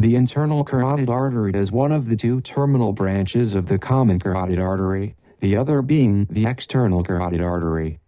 The internal carotid artery is one of the two terminal branches of the common carotid artery, the other being the external carotid artery.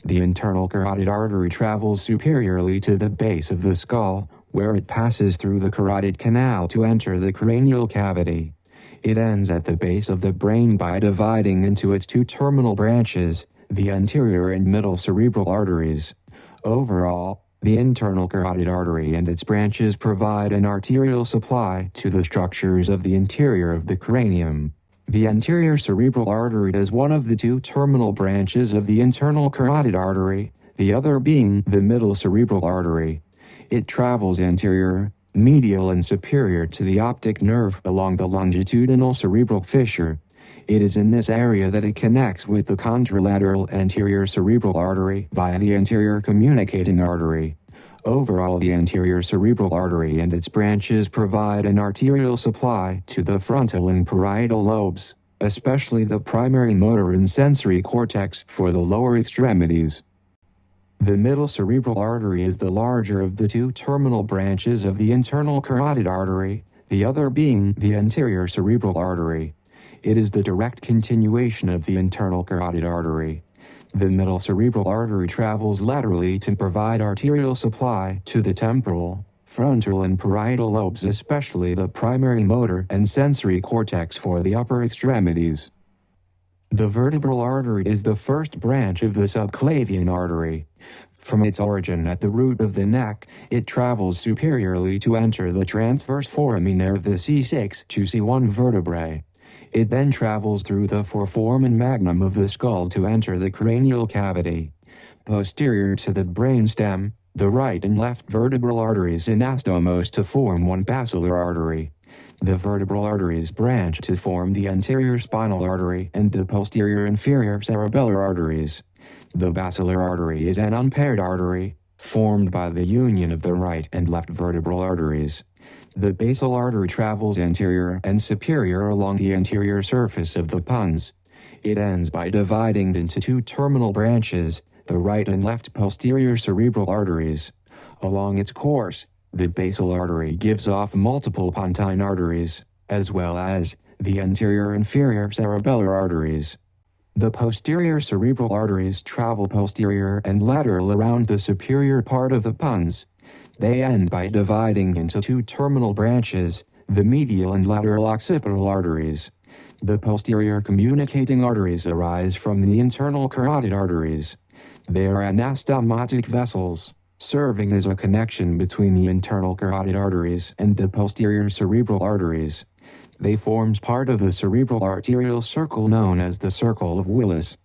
The internal carotid artery travels superiorly to the base of the skull, where it passes through the carotid canal to enter the cranial cavity. It ends at the base of the brain by dividing into its two terminal branches, the anterior and middle cerebral arteries. Overall, the internal carotid artery and its branches provide an arterial supply to the structures of the interior of the cranium. The anterior cerebral artery is one of the two terminal branches of the internal carotid artery, the other being the middle cerebral artery. It travels anterior, medial and superior to the optic nerve along the longitudinal cerebral fissure. It is in this area that it connects with the contralateral anterior cerebral artery via the anterior communicating artery. Overall, the anterior cerebral artery and its branches provide an arterial supply to the frontal and parietal lobes, especially the primary motor and sensory cortex for the lower extremities. The middle cerebral artery is the larger of the two terminal branches of the internal carotid artery, the other being the anterior cerebral artery. It is the direct continuation of the internal carotid artery. The middle cerebral artery travels laterally to provide arterial supply to the temporal, frontal and parietal lobes, especially the primary motor and sensory cortex for the upper extremities. The vertebral artery is the first branch of the subclavian artery. From its origin at the root of the neck, it travels superiorly to enter the transverse foramen of the C6 to C1 vertebrae. It then travels through the foramen magnum of the skull to enter the cranial cavity. Posterior to the brainstem, the right and left vertebral arteries anastomose to form one basilar artery. The vertebral arteries branch to form the anterior spinal artery and the posterior inferior cerebellar arteries. The basilar artery is an unpaired artery, formed by the union of the right and left vertebral arteries. The basal artery travels anterior and superior along the anterior surface of the pons. It ends by dividing into two terminal branches, the right and left posterior cerebral arteries. Along its course, the basal artery gives off multiple pontine arteries, as well as the anterior inferior cerebellar arteries. The posterior cerebral arteries travel posterior and lateral around the superior part of the pons. They end by dividing into two terminal branches, the medial and lateral occipital arteries. The posterior communicating arteries arise from the internal carotid arteries. They are anastomotic vessels, serving as a connection between the internal carotid arteries and the posterior cerebral arteries. They form part of the cerebral arterial circle known as the Circle of Willis.